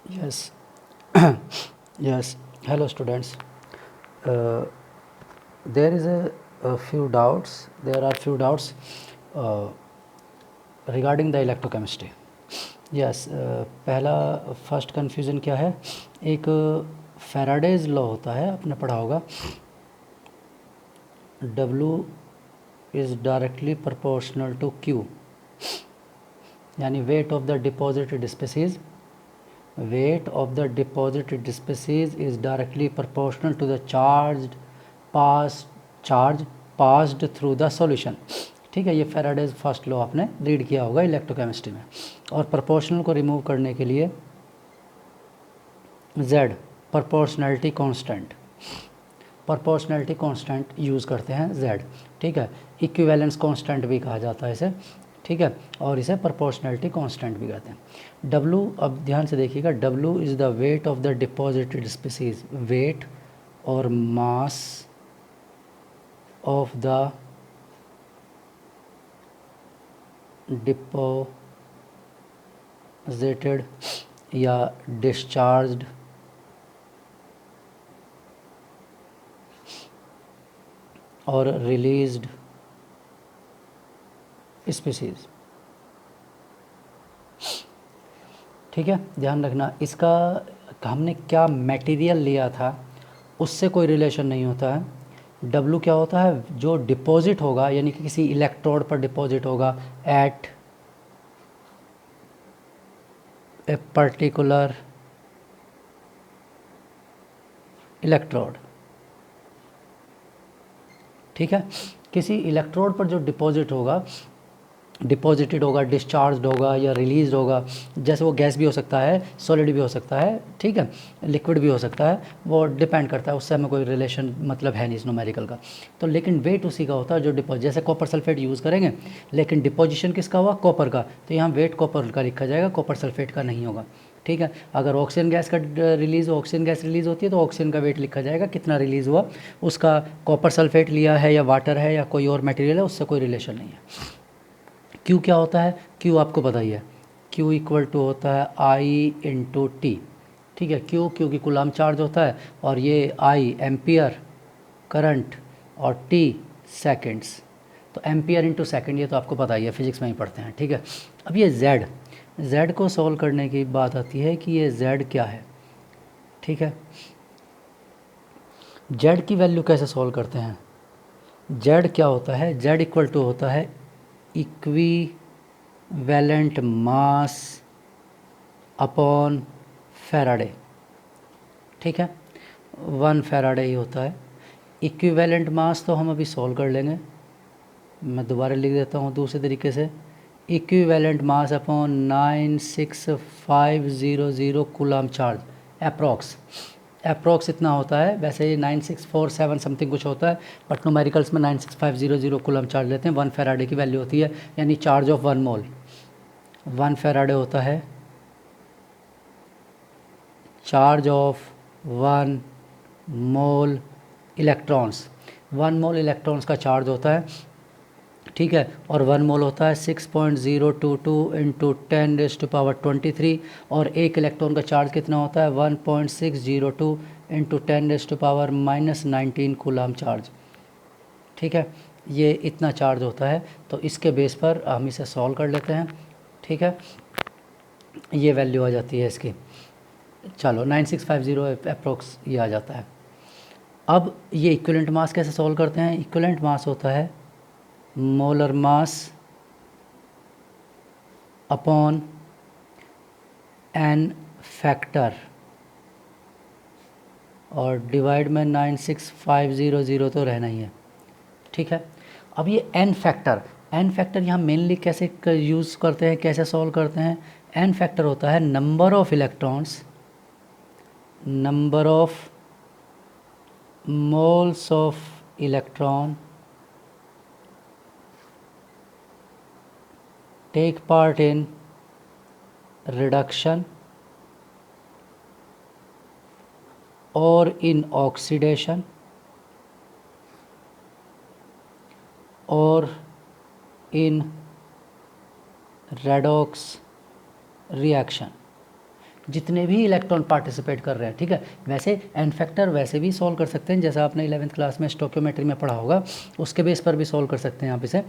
Yes. Yes. Hello, students. Uh, there is a few doubts. There are few doubts uh, regarding the electrochemistry. Yes. पहला first confusion क्या है, एक Faraday's law होता है, आपने पढ़ा होगा, W is directly proportional to Q, यानी weight of the deposited species, weight of the deposited species is directly proportional to the charge passed through the solution. ठीक है, ये फैराडेज फर्स्ट लॉ आपने रीड किया होगा इलेक्ट्रोकेमिस्ट्री में। और proportional को रिमूव करने के लिए Z प्रोपोर्शनैलिटी कांस्टेंट यूज़ करते हैं Z। ठीक है, इक्विवेलेंस कांस्टेंट भी कहा जाता है इसे। ठीक है, और इसे प्रोपोर्शनैलिटी कांस्टेंट भी कहते हैं। W, अब ध्यान से देखिएगा, W is the weight of the deposited species, weight और मास ऑफ द डिपॉजिटेड या डिस्चार्ज्ड और रिलीज्ड स्पीसीज। ठीक है, ध्यान रखना, इसका हमने क्या मटेरियल लिया था उससे कोई रिलेशन नहीं होता है। W क्या होता है, जो डिपॉजिट होगा, यानी कि किसी इलेक्ट्रोड पर डिपॉजिट होगा एट ए पर्टिकुलर इलेक्ट्रोड। ठीक है, किसी इलेक्ट्रोड पर जो डिपॉजिटेड होगा, डिस्चार्ज होगा या रिलीज होगा, जैसे वो गैस भी हो सकता है, सॉलिड भी हो सकता है, ठीक है, लिक्विड भी हो सकता है, वो डिपेंड करता है, उससे हमें कोई रिलेशन मतलब है नहीं इस न्यूमेरिकल का। तो लेकिन वेट उसी का होता है जो डिपॉजिट, जैसे कॉपर सल्फेट यूज़ करेंगे, लेकिन डिपोजिशन किसका हुआ, कॉपर का, तो यहाँ वेट कॉपर का लिखा जाएगा, कॉपर सल्फेट का नहीं होगा। ठीक है, अगर ऑक्सीजन गैस का ऑक्सीजन गैस रिलीज़ होती है तो ऑक्सीजन का वेट लिखा जाएगा, कितना रिलीज़ हुआ उसका। कॉपर सल्फेट लिया है या वाटर है या कोई और मटेरियल है, उससे कोई रिलेशन नहीं है। क्यू क्या होता है, क्यू आपको पता ही है, क्यू इक्वल टू होता है आई इंटू टी। ठीक है, क्यू की कूलम चार्ज होता है, और ये आई एम्पियर करंट और टी सेकेंड्स, तो एम्पियर इंटू सेकेंड, ये तो आपको पता ही है, फिजिक्स में ही पढ़ते हैं। ठीक है, अब ये जेड को सॉल्व करने की बात आती है कि ये जेड क्या है। ठीक है, जेड की वैल्यू कैसे सॉल्व करते हैं, जेड क्या होता है, जेड इक्वल टू होता है इक्विवेलेंट मास अपॉन फैराडे। ठीक है, 1 फैराडे ही होता है। इक्विवेलेंट मास तो हम अभी सॉल्व कर लेंगे, मैं दोबारा लिख देता हूँ दूसरे तरीके से, equivalent mass upon 96500 coulomb charge, approx इतना होता है। वैसे ये 9647 समथिंग कुछ होता है, बट न्यूमेरिकल्स में 96500 कूलम चार्ज लेते हैं। 1 फैराडे की वैल्यू होती है, यानी चार्ज ऑफ 1 मोल। 1 फैराडे होता है charge of 1 mole electrons, 1 mole electrons का चार्ज होता है। ठीक है, और 1 मोल होता है 6.022 इंटू 10⁻23, और एक इलेक्ट्रॉन का चार्ज कितना होता है 1.602 इंटू 10⁻⁻19 कूलम चार्ज। ठीक है, ये इतना चार्ज होता है, तो इसके बेस पर हम इसे सॉल्व कर लेते हैं। ठीक है, ये वैल्यू आ जाती है इसकी, चलो 9650 अप्रोक्स ये आ जाता है। अब ये इक्विवेलेंट मास कैसे सॉल्व करते हैं, इक्विवेलेंट मास होता है molar mass upon N factor, और डिवाइड में 96500 तो रहना ही है। ठीक है, अब ये एन फैक्टर यहाँ मेनली कैसे यूज़ करते हैं, कैसे सॉल्व करते हैं। एन फैक्टर होता है number of electrons, number of moles of electron take part in reduction or in oxidation or in redox reaction। जितने भी इलेक्ट्रॉन पार्टिसिपेट कर रहे हैं, ठीक है। वैसे एन फैक्टर वैसे भी सॉल्व कर सकते हैं, जैसा आपने 11th क्लास में स्टोकियोमेट्री में पढ़ा होगा, उसके बेस पर भी सॉल्व कर सकते हैं आप इसे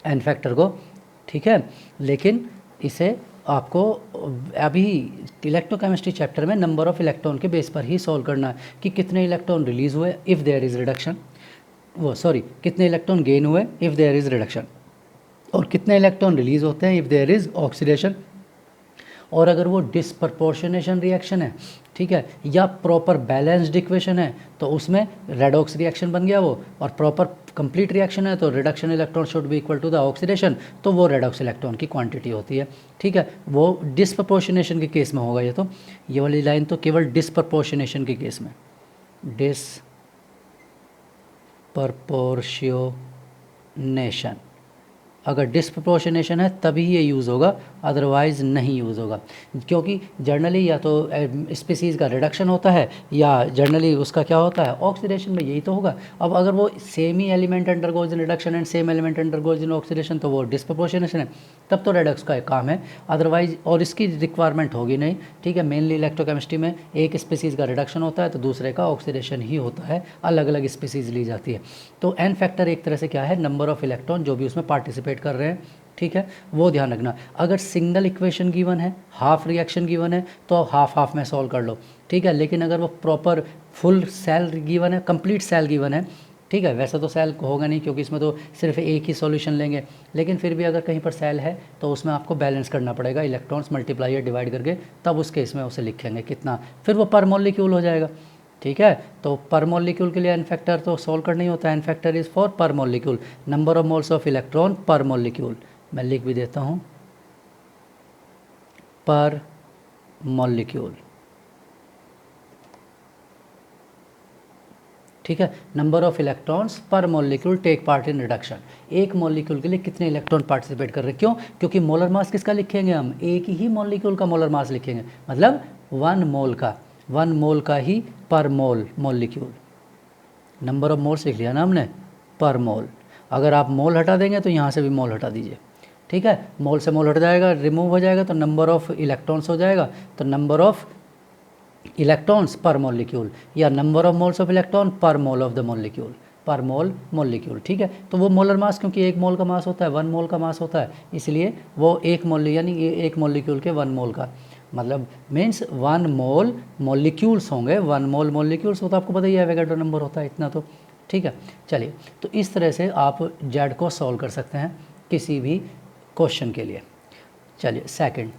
एन फैक्टर को, ठीक है। लेकिन इसे आपको अभी इलेक्ट्रोकेमिस्ट्री चैप्टर में नंबर ऑफ इलेक्ट्रॉन के बेस पर ही सॉल्व करना है कि कितने इलेक्ट्रॉन रिलीज हुए इफ़ देयर इज़ रिडक्शन, कितने इलेक्ट्रॉन गेन हुए इफ़ देयर इज़ रिडक्शन, और कितने इलेक्ट्रॉन रिलीज होते हैं इफ़ देयर इज़ ऑक्सीडेशन। और अगर वो डिसप्रपोर्शनेशन रिएक्शन है, ठीक है, या प्रॉपर बैलेंस्ड इक्वेशन है, तो उसमें रेडॉक्स रिएक्शन बन गया वो, और प्रॉपर कंप्लीट रिएक्शन है तो reduction electron should be equal to the oxidation, तो वो रेडॉक्स इलेक्ट्रॉन की क्वांटिटी होती है, ठीक है। वो डिसप्रपोर्शनेशन के केस में होगा ये वाली लाइन तो केवल डिसप्रपोर्शनेशन के केस में, डिसप्रपोर्शनेशन, अगर डिसप्रपोर्शनेशन है तभी ये यूज़ होगा, अदरवाइज़ नहीं यूज़ होगा, क्योंकि जर्नली या तो स्पीसीज़ का रिडक्शन होता है या जर्नली उसका क्या होता है ऑक्सीडेशन में, यही तो होगा। अब अगर वो same he element undergoes in reduction and same element undergoes in oxidation, तो वो डिसप्रपोर्शनेशन है, तब तो रेडक्स का एक काम है, अदरवाइज और इसकी रिक्वायरमेंट होगी नहीं, ठीक है। मेनली इलेक्ट्रोकेमिस्ट्री में एक स्पीसीज़ का रिडक्शन होता है तो दूसरे का ऑक्सीडेशन ही होता है, अलग अलग स्पीसीज़ ली जाती है। तो एन फैक्टर एक तरह से क्या है, नंबर ऑफ इलेक्ट्रॉन जो भी उसमें पार्टिसिपेट कर रहे हैं, ठीक है, वो ध्यान रखना। अगर सिंगल इक्वेशन गिवन है, हाफ रिएक्शन गिवन है, तो हाफ हाफ में सॉल्व कर लो, ठीक है। लेकिन अगर वो प्रॉपर फुल सेल गिवन है, कंप्लीट सेल गिवन है, ठीक है, वैसे तो सेल होगा नहीं क्योंकि इसमें तो सिर्फ एक ही सॉल्यूशन लेंगे, लेकिन फिर भी अगर कहीं पर सेल है तो उसमें आपको बैलेंस करना पड़ेगा, इलेक्ट्रॉन्स मल्टीप्लाई या डिवाइड करके, तब उस केस में उसे लिखेंगे कितना, फिर वो पर मॉलिक्यूल हो जाएगा, ठीक है। तो पर मॉलिक्यूल के लिए एन फैक्टर तो सॉल्व करना ही होता है, N factor is for per molecule, number of moles of electron per molecule, मैं लिख भी देता हूँ पर मॉलिक्यूल, ठीक है। Number of electrons per molecule take part in reduction, एक मॉलिक्यूल के लिए कितने इलेक्ट्रॉन पार्टिसिपेट कर रहे हैं, क्यों, क्योंकि मोलर मास किसका लिखेंगे हम, एक ही मॉलिक्यूल का मोलर मास लिखेंगे, मतलब 1 मोल का ही पर मोल मॉलिक्यूल, नंबर ऑफ मोल्स लिख लिया ना हमने पर मोल। अगर आप मोल हटा देंगे तो यहाँ से भी मोल हटा दीजिए, ठीक है, मोल से मोल हट जाएगा, रिमूव हो जाएगा, तो नंबर ऑफ इलेक्ट्रॉन्स हो जाएगा, तो number of electrons per molecule या number of moles of electron पर मोल ऑफ द मॉलिक्यूल, पर मोल मॉलिक्यूल, ठीक है। तो वो मोलर मास, क्योंकि एक मोल का मास होता है, 1 मोल का मास होता है, इसलिए वो एक मोल यानी एक मॉलिक्यूल के 1 मोल का मतलब मीन्स 1 मोल मॉलिक्यूल्स होंगे, 1 मोल मॉलिक्यूल्स, वो तो आपको पता ही है एवोगाड्रो नंबर होता है इतना तो, ठीक है। चलिए, तो इस तरह से आप जेड को सॉल्व कर सकते हैं किसी भी क्वेश्चन के लिए। चलिए सेकंड,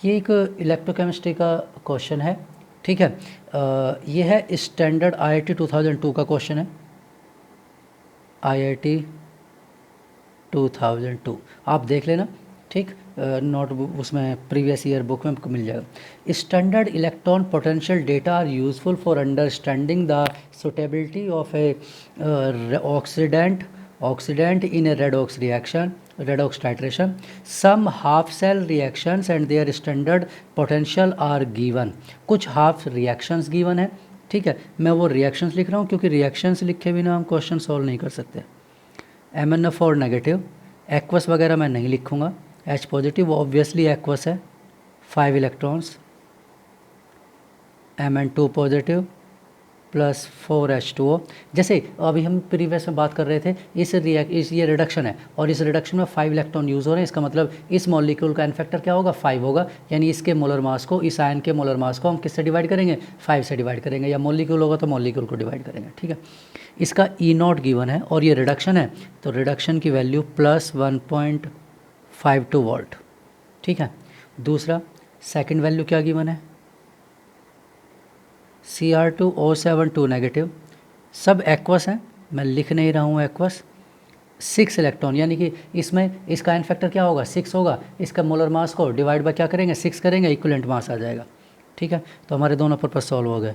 ये एक इलेक्ट्रोकेमिस्ट्री का क्वेश्चन है, ठीक है। ये है स्टैंडर्ड IIT 2002 का क्वेश्चन है, IIT 2002 आप देख लेना, ठीक, नोटबुक उसमें प्रीवियस ईयर बुक में मिल जाएगा। Standard electron potential data are useful for understanding the suitability of a oxidant in a redox reaction, redox titration. Some half cell reactions and their standard potential are given. कुछ half reactions given है, ठीक है। मैं वो reactions लिख रहा हूँ क्योंकि reactions लिखे बिना हम क्वेश्चन सॉल्व नहीं कर सकते। MnO4 नेगेटिव, एक्वस वगैरह मैं नहीं लिखूँगा, H पॉजिटिव ऑब्वियसली एक्वस है, 5 electrons, Mn2 positive plus 4H2O। जैसे अभी हम प्रीवियस में बात कर रहे थे, ये रिडक्शन है और इस रिडक्शन में 5 इलेक्ट्रॉन यूज़ हो रहे हैं, इसका मतलब इस मॉलिक्यूल का एन फैक्टर क्या होगा, 5 होगा, यानी इसके मोलर मास को, इस आयन के मोलर मास को हम किससे डिवाइड करेंगे, 5 से डिवाइड करेंगे, या मॉलिक्यूल होगा तो मॉलिक्यूल को डिवाइड करेंगे, ठीक है। इसका E0 गिवन है और ये रिडक्शन है, तो रिडक्शन की वैल्यू प्लस 1.52 वोल्ट, ठीक है। दूसरा सेकेंड वैल्यू क्या गिवन है, Cr2O7 नेगेटिव, सब एक्वस हैं, मैं लिख नहीं रहा हूँ एक्वस, 6 इलेक्ट्रॉन, यानी कि इसमें इसका एन फैक्टर क्या होगा, 6 होगा, इसका मोलर मास को डिवाइड बाय क्या करेंगे, 6 करेंगे, इक्विवेलेंट मास आ जाएगा, ठीक है। तो हमारे दोनों पर्पस सॉल्व हो गए,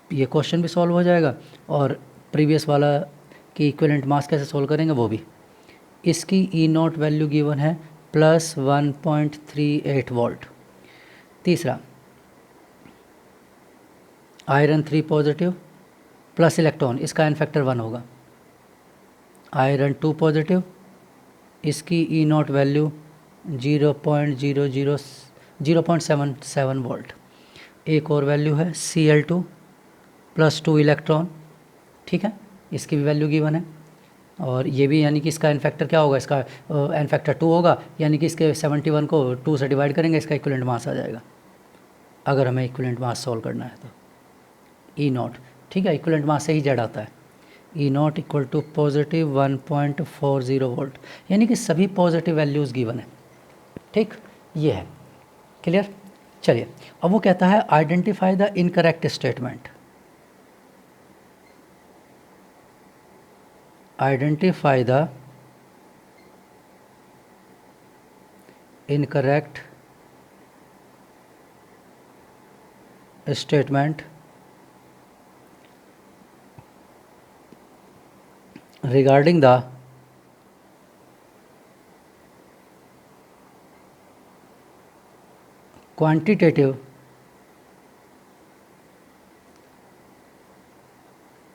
ये क्वेश्चन भी सॉल्व हो जाएगा और प्रीवियस वाला कि इक्विवेलेंट मास कैसे सॉल्व करेंगे वो भी। इसकी E0 वैल्यू गिवन है प्लस 1.38 वोल्ट। तीसरा आयरन 3 पॉजिटिव प्लस इलेक्ट्रॉन, इसका एन फैक्टर 1 होगा, आयरन 2 पॉजिटिव इसकी ई नॉट वैल्यू 0.77 वोल्ट। एक और वैल्यू है Cl2 +2 इलेक्ट्रॉन, ठीक है, इसकी भी वैल्यू गिवन है। और ये भी यानी कि इसका एन फैक्टर क्या होगा, इसका एन फैक्टर 2 होगा, यानी कि इसके 71 को 2 से डिवाइड करेंगे, इसका इक्विवेलेंट मास आ जाएगा। अगर हमें इक्विवेलेंट मास सॉल्व करना है तो ई नॉट, ठीक है, इक्विवेलेंट मास से ही जेड आता है। E not equal to positive 1.40 volt, यानी कि सभी पॉजिटिव वैल्यूज़ गिवन है, ठीक, ये है क्लियर। चलिए अब वो कहता है identify the incorrect statement. Identify the incorrect statement regarding the quantitative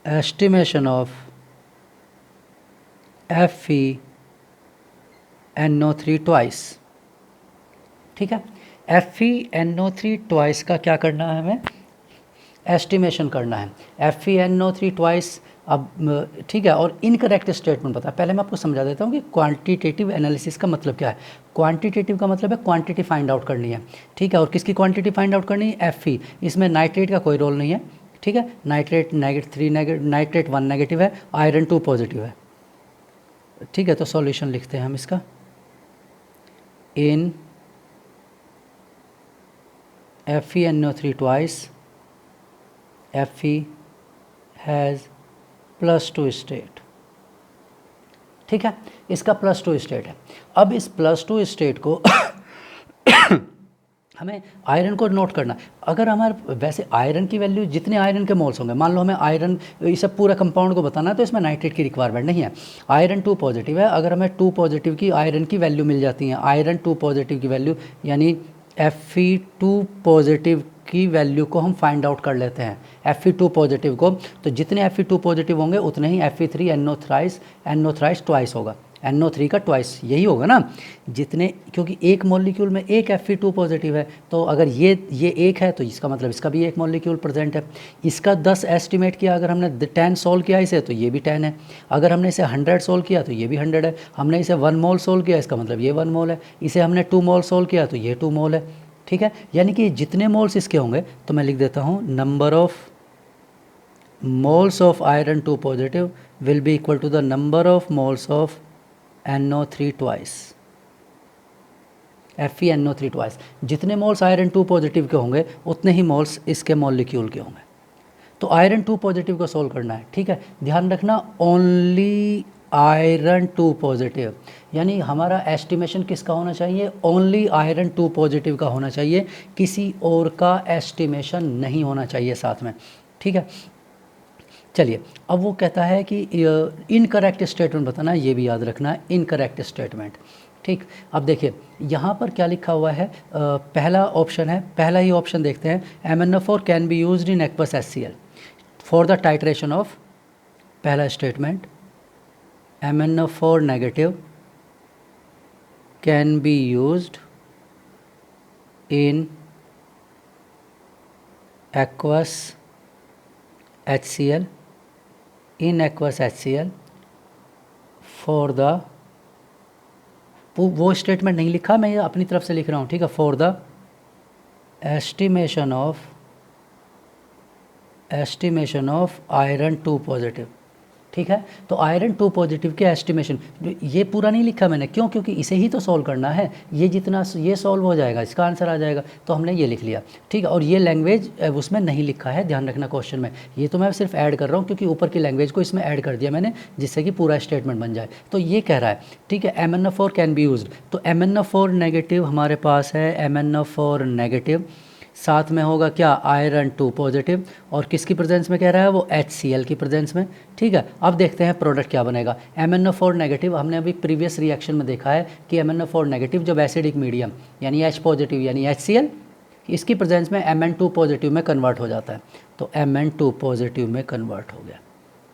estimation of FeNO3 twice, ठीक है। FeNO3 twice का क्या करना है, हमें एस्टिमेशन करना है। FeNO3 twice, अब ठीक है, और इनकरेक्ट स्टेटमेंट पता है। पहले मैं आपको समझा देता हूँ कि क्वांटिटेटिव एनालिसिस का मतलब क्या है। क्वांटिटेटिव का मतलब है क्वांटिटी फाइंड आउट करनी है, ठीक है। और किसकी क्वांटिटी फाइंड आउट करनी है, Fe। इसमें नाइट्रेट का कोई रोल नहीं है, ठीक है। नाइट्रेट नाइट्रेट 1 नेगेटिव है, आयरन 2 पॉजिटिव है, ठीक है। तो सॉल्यूशन लिखते हैं हम इसका, इन FeNO3 twice Fe has +2 state, ठीक है। इसका +2 स्टेट है। अब इस +2 स्टेट को हमें आयरन को नोट करना। अगर हमारे वैसे आयरन की वैल्यू, जितने आयरन के मोल्स होंगे, मान लो हमें आयरन, इसे पूरा कंपाउंड को बताना है, तो इसमें नाइट्रेट की रिक्वायरमेंट नहीं है। आयरन 2 पॉजिटिव है, अगर हमें 2 पॉजिटिव की आयरन की वैल्यू मिल जाती है, आयरन 2 पॉजिटिव की वैल्यू यानी Fe2 पॉजिटिव की वैल्यू को हम फाइंड आउट कर लेते हैं, Fe2 पॉजिटिव को। तो जितने Fe2 पॉजिटिव होंगे उतने ही Fe3 NO3 ट्वाइस होगा, NO3 का ट्वाइस यही होगा ना, जितने, क्योंकि एक मॉलिक्यूल में एक Fe2 पॉजिटिव है, तो अगर ये एक है तो इसका मतलब इसका भी एक मॉलिक्यूल प्रेजेंट है। इसका 10 एस्टिमेट किया, अगर हमने 10 सोल्व किया इसे, तो ये भी 10 है। अगर हमने इसे 100 सोल्व किया तो ये भी 100 है। हमने इसे 1 मोल सोल्व किया, इसका मतलब ये 1 मोल है। इसे हमने 2 मोल सोल्व किया तो ये 2 मोल है, ठीक है। यानी कि जितने मोल्स इसके होंगे, तो मैं लिख देता हूँ, number of moles of iron 2 positive will be equal to the number of moles of NO3 twice, FeNO3 twice. जितने मोल्स आयरन 2 पॉजिटिव के होंगे उतने ही मोल्स इसके मॉलिक्यूल के होंगे। तो आयरन 2 पॉजिटिव को सोल्व करना है, ठीक है। ध्यान रखना, ओनली आयरन 2 पॉजिटिव, यानी हमारा एस्टिमेशन किसका होना चाहिए, ओनली आयरन 2 पॉजिटिव का होना चाहिए, किसी और का एस्टिमेशन नहीं होना चाहिए साथ में, ठीक है। चलिए अब वो कहता है कि इनकरेक्ट स्टेटमेंट बताना, ये भी याद रखना है, इनकरेक्ट स्टेटमेंट, ठीक। अब देखिए यहाँ पर क्या लिखा हुआ है, पहला ऑप्शन है, पहला ही ऑप्शन देखते हैं, MnO4 can be used in aqueous HCl for the titration of, पहला statement, MnO4 negative can be used in aqueous HCl, in aqueous HCl for the, वो स्टेटमेंट नहीं लिखा, मैं ये अपनी तरफ से लिख रहा हूँ, ठीक है, for the estimation of iron 2 positive, ठीक है। तो आयरन 2 पॉजिटिव के एस्टिमेशन, ये पूरा नहीं लिखा मैंने, क्यों, क्योंकि इसे ही तो सॉल्व करना है, ये जितना ये सॉल्व हो जाएगा इसका आंसर आ जाएगा, तो हमने ये लिख लिया, ठीक है। और ये लैंग्वेज उसमें नहीं लिखा है, ध्यान रखना क्वेश्चन में, ये तो मैं सिर्फ ऐड कर रहा हूँ, क्योंकि ऊपर की लैंग्वेज को इसमें ऐड कर दिया मैंने, जिससे कि पूरा स्टेटमेंट बन जाए। तो ये कह रहा है, ठीक है, MnO4 कैन बी यूज्ड, तो MnO4 नेगेटिव हमारे पास है, MnO4 नेगेटिव, साथ में होगा क्या, आयरन 2 पॉजिटिव, और किसकी प्रेजेंस में कह रहा है, वो HCl की प्रेजेंस में, ठीक है। अब देखते हैं प्रोडक्ट क्या बनेगा। MnO4 नेगेटिव, हमने अभी प्रीवियस रिएक्शन में देखा है कि MnO4 नेगेटिव जब एसिडिक मीडियम यानी H पॉजिटिव यानी HCl, इसकी प्रेजेंस में Mn2 पॉजिटिव में कन्वर्ट हो जाता है, तो Mn2 पॉजिटिव में कन्वर्ट हो गया,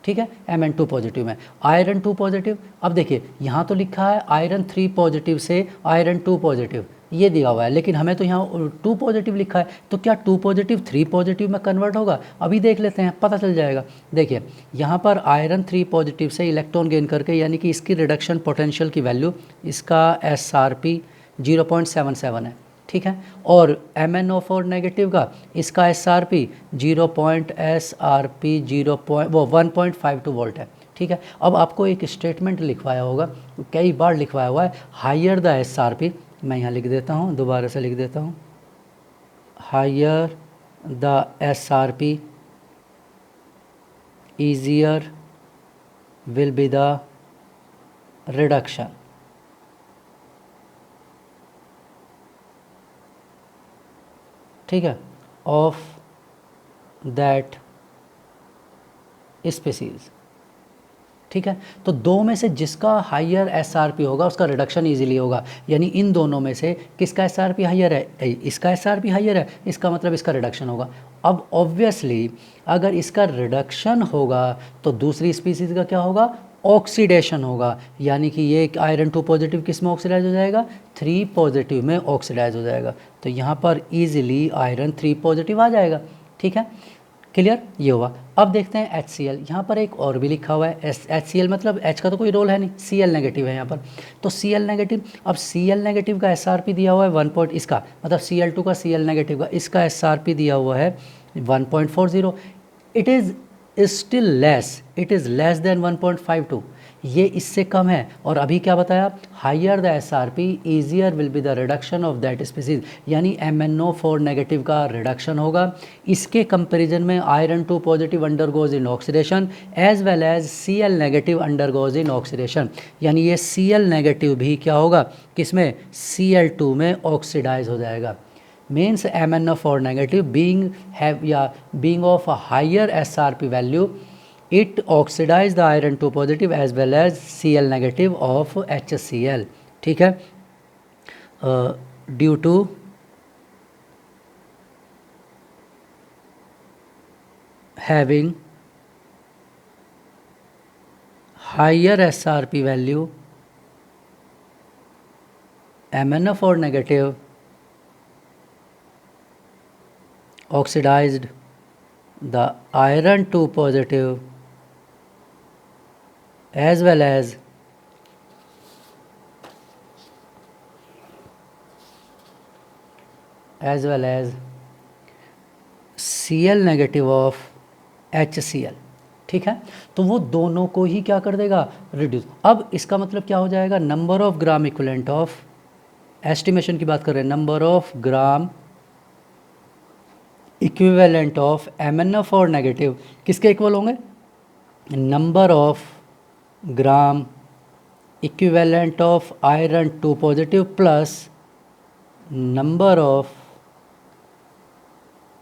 ठीक है, Mn2 पॉजिटिव में। आयरन 2 पॉजिटिव, अब देखिए यहाँ तो लिखा है आयरन 3 पॉजिटिव से आयरन 2 पॉजिटिव, ये दिया हुआ है, लेकिन हमें तो यहाँ 2 पॉजिटिव लिखा है, तो क्या 2 पॉजिटिव 3 पॉजिटिव में कन्वर्ट होगा? अभी देख लेते हैं, पता चल जाएगा। देखिए यहाँ पर आयरन 3 पॉजिटिव से इलेक्ट्रॉन गेन करके, यानी कि इसकी रिडक्शन पोटेंशियल की वैल्यू, इसका SRP 0.77 है, ठीक है, और MnO4 नेगेटिव का इसका SRP 1.52 वोल्ट है, ठीक है। अब आपको एक स्टेटमेंट लिखवाया होगा, कई बार लिखवाया हुआ है, हायर द SRP, मैं यहाँ लिख देता हूँ, दोबारा से लिख देता हूँ, higher the SRP easier will be the reduction, ठीक है, ऑफ दैट स्पीसीज, ठीक है। तो दो में से जिसका हायर SRP होगा उसका रिडक्शन इजीली होगा, यानी इन दोनों में से किसका SRP हायर है? इसका SRP हायर है, इसका मतलब इसका रिडक्शन होगा। अब ऑब्वियसली अगर इसका रिडक्शन होगा तो दूसरी स्पीसीज़ का क्या होगा? ऑक्सीडेशन होगा, यानी कि ये आयरन 2 पॉजिटिव किस में ऑक्सीडाइज हो जाएगा? 3 पॉजिटिव में ऑक्सीडाइज हो जाएगा। तो यहाँ पर इजीली आयरन 3 पॉजिटिव आ जाएगा, ठीक है, क्लियर, ये हुआ। अब देखते हैं HCl, यहाँ पर एक और भी लिखा हुआ है HCl, मतलब H का तो कोई रोल है नहीं, Cl नेगेटिव है यहाँ पर, तो Cl नेगेटिव। अब Cl नेगेटिव का SRP दिया हुआ है 1 पॉइंट, इसका मतलब Cl2 का Cl नेगेटिव का इसका SRP दिया हुआ है 1.40, it is still less, it is less than 1.52, ये इससे कम है। और अभी क्या बताया? Higher the SRP easier will be the reduction of that species, यानी MnO4 नेगेटिव का रिडक्शन होगा। इसके कंपैरिजन में iron 2 positive undergoes in oxidation as well as Cl negative undergoes in oxidation, यानी ये Cl नेगेटिव भी क्या होगा? किसमें? Cl2 में ऑक्सीडाइज हो जाएगा। Means MnO4 negative being of a higher SRP value, it oxidize the iron 2 positive as well as Cl negative of HCl, ठीक है, due to having higher SRP value, MnO4 negative oxidized the iron 2 positive as well as Cl negative of HCl, ठीक है। तो वो दोनों को ही क्या कर देगा? रिड्यूस। अब इसका मतलब क्या हो जाएगा? Number of gram equivalent of, estimation की बात कर रहे हैं, number of gram equivalent of MnO4 negative किसके इक्वल होंगे? Number of gram equivalent of iron 2 positive plus number of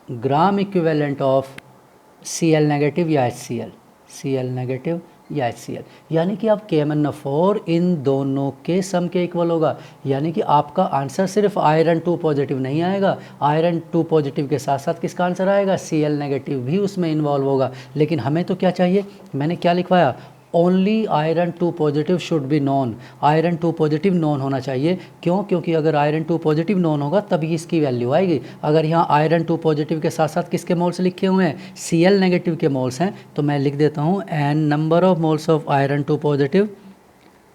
gram equivalent of Cl negative या HCl, Cl नेगेटिव या HCl, यानी कि अब KMnO4 इन दोनों के सम के इक्वल होगा, यानी कि आपका आंसर सिर्फ आयरन 2 पॉजिटिव नहीं आएगा, आयरन 2 पॉजिटिव के साथ साथ किसका आंसर आएगा? Cl नेगेटिव भी उसमें इन्वॉल्व होगा। लेकिन हमें तो क्या चाहिए? मैंने क्या लिखवाया? Only iron 2 positive should be non, iron 2 positive non होना चाहिए। क्यों? क्योंकि अगर आयरन 2 पॉजिटिव नॉन होगा तभी इसकी वैल्यू आएगी। अगर यहाँ आयरन 2 पॉजिटिव के साथ साथ किसके मोल्स लिखे हुए हैं? Cl नेगेटिव के मोल्स हैं, तो मैं लिख देता हूँ and number of moles of iron 2 positive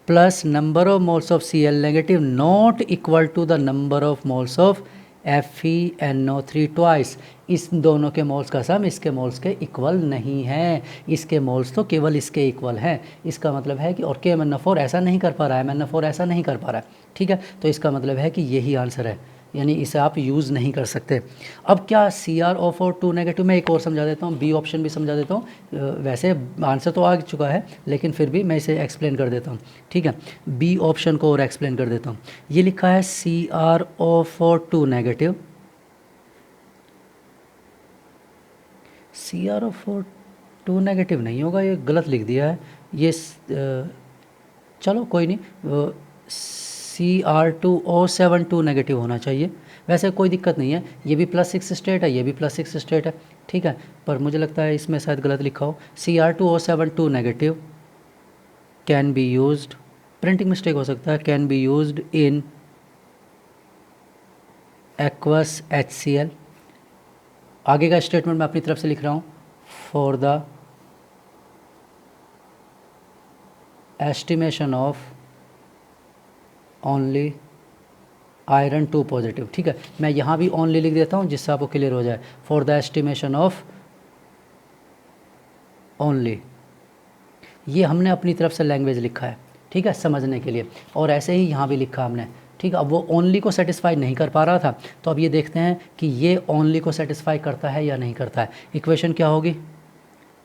plus number of moles of Cl negative not equal to the number of moles of FeNO3 twice. इस दोनों के मोल्स का सम इसके मोल्स के इक्वल नहीं है, इसके मोल्स तो केवल इसके इक्वल हैं। इसका मतलब है कि, और KMnO4 ऐसा नहीं कर पा रहा है, MnO4 ऐसा नहीं कर पा रहा है, ठीक है। तो इसका मतलब है कि यही आंसर है, यानी इसे आप यूज़ नहीं कर सकते। अब क्या CrO4 2 नेगेटिव में एक और समझा देता हूँ, बी ऑप्शन भी समझा देता हूँ। वैसे आंसर तो आ चुका है लेकिन फिर भी मैं इसे एक्सप्लेन कर देता हूँ, ठीक है। बी ऑप्शन को और एक्सप्लेन कर देता हूँ। ये लिखा है CrO4 2 नेगेटिव, CrO4 2 नेगेटिव नहीं होगा, ये गलत लिख दिया है ये, चलो कोई नहीं, Cr2O7 2 नेगेटिव होना चाहिए। वैसे कोई दिक्कत नहीं है, ये भी +6 स्टेट है, ये भी +6 स्टेट है, ठीक है, पर मुझे लगता है इसमें शायद गलत लिखा हो। Cr2O7 2 negative can be used, printing mistake हो सकता है, can be used in aqueous HCl। आगे का स्टेटमेंट मैं अपनी तरफ से लिख रहा हूँ, for the estimation of only iron 2 positive, ठीक है, मैं यहाँ भी ओनली लिख देता हूँ जिससे आपको क्लियर हो जाए, for the estimation of only, ये हमने अपनी तरफ से लैंग्वेज लिखा है, ठीक है, समझने के लिए, और ऐसे ही यहाँ भी लिखा हमने, ठीक है। अब वो ओनली को सेटिस्फाई नहीं कर पा रहा था, तो अब ये देखते हैं कि ये ओनली को सेटिस्फाई करता है या नहीं करता है। इक्वेशन क्या होगी,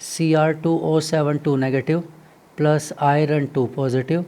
Cr2O7 2 negative plus iron 2 positive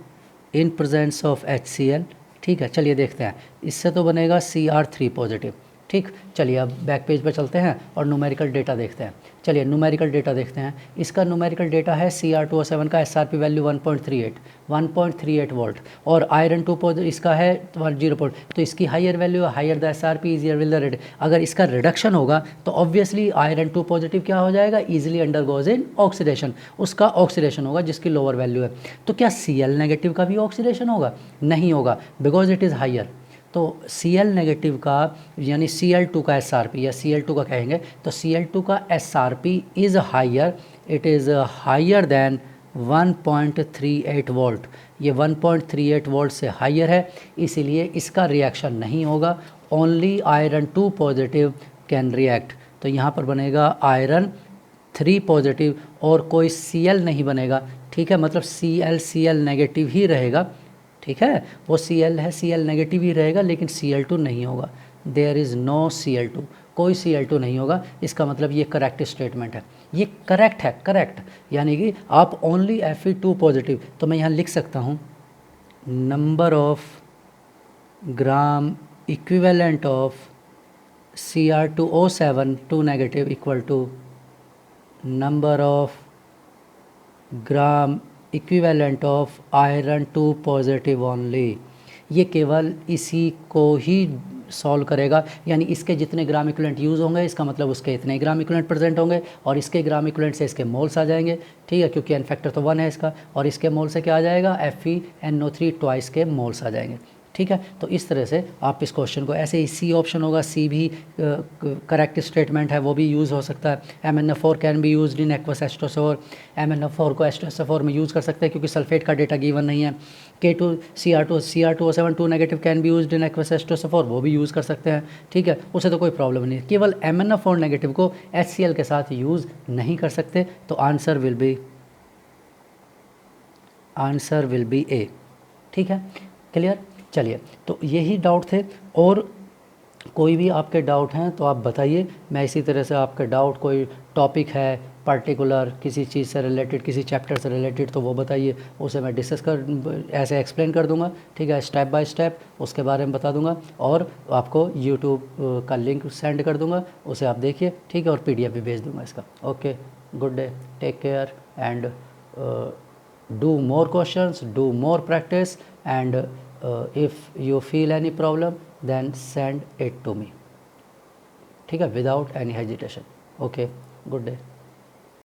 in presence of HCl, ठीक है। चलिए देखते हैं, इससे तो बनेगा Cr3 पॉजिटिव, ठीक। चलिए अब बैक पेज पर चलते हैं और न्यूमेरिकल डेटा देखते हैं। चलिए न्यूमेरिकल डेटा देखते हैं। इसका न्यूमेरिकल डेटा है Cr2O7 का SRP वैल्यू 1.38 वोल्ट, और आयरन 2 इसका है 0 पॉइंट, तो इसकी हायर वैल्यू है, higher the SRP easier will the red. अगर इसका रिडक्शन होगा तो ऑब्वियसली आयरन 2 पॉजिटिव क्या हो जाएगा, ईजिली अंडरगोज इन ऑक्सीडेशन, उसका ऑक्सीडेशन होगा जिसकी लोअर वैल्यू है। तो क्या Cl नेगेटिव का भी ऑक्सीडेशन होगा, नहीं होगा, बिकॉज इट इज़ हायर। तो Cl नेगेटिव का यानी Cl2 का SRP या Cl2 का कहेंगे, तो Cl2 का SRP is higher, it is higher than 1.38 volt, ये 1.38 वोल्ट से हायर है, इसीलिए इसका रिएक्शन नहीं होगा, only iron 2 positive can react. तो यहाँ पर बनेगा आयरन 3 पॉजिटिव और कोई Cl नहीं बनेगा, ठीक है, मतलब Cl नेगेटिव ही रहेगा, ठीक है, वो Cl है, Cl नेगेटिव ही रहेगा, लेकिन Cl2 नहीं होगा, देयर इज़ नो Cl2, कोई Cl2 नहीं होगा। इसका मतलब ये करेक्ट स्टेटमेंट है, ये करेक्ट है, करेक्ट, यानी कि आप ओनली Fe2 पॉजिटिव, तो मैं यहाँ लिख सकता हूँ number of gram equivalent of Cr2O7 2 negative equal to number of gram equivalent of iron 2 positive only. ये केवल इसी को ही सॉल्व करेगा, यानी इसके जितने ग्राम इक्विवेलेंट यूज़ होंगे इसका मतलब उसके इतने ग्राम इक्विवेलेंट प्रेजेंट होंगे, और इसके ग्राम इक्विवेलेंट से इसके मोल्स आ जाएंगे, ठीक है, क्योंकि एन फैक्टर तो 1 है इसका, और इसके मोल से क्या आ जाएगा, FeNO3 ट्वाइस के मोल्स आ जाएंगे, ठीक है। तो इस तरह से आप इस क्वेश्चन को ऐसे ही, सी ऑप्शन होगा, सी भी करेक्ट स्टेटमेंट है, वो भी यूज़ हो सकता है। MnO4 can be used in aqueous H2SO4, MnO4 को H2SO4 में यूज़ कर सकते हैं क्योंकि सल्फेट का डेटा गिवन नहीं है। Cr2O7 2 negative can be used in aqueous H2SO4, वो भी यूज़ कर सकते हैं, ठीक है, उससे तो कोई प्रॉब्लम नहीं है। केवल MnO4 नेगेटिव को HCl के साथ यूज़ नहीं कर सकते, तो आंसर विल बी ए, ठीक है, क्लियर। चलिए, तो यही डाउट थे, और कोई भी आपके डाउट हैं तो आप बताइए, मैं इसी तरह से आपके डाउट, कोई टॉपिक है पर्टिकुलर किसी चीज़ से रिलेटेड, किसी चैप्टर से रिलेटेड, तो वो बताइए, उसे मैं डिस्कस कर ऐसे एक्सप्लेन कर दूंगा, ठीक है, स्टेप बाय स्टेप उसके बारे में बता दूंगा, और आपको यूट्यूब का लिंक सेंड कर दूंगा, उसे आप देखिए, ठीक है, और PDF भी भेज दूंगा इसका। Okay, good day, take care, and do more questions, do more practice, and if you feel any problem then send it to me, ठीक है, without any hesitation. Okay, good day.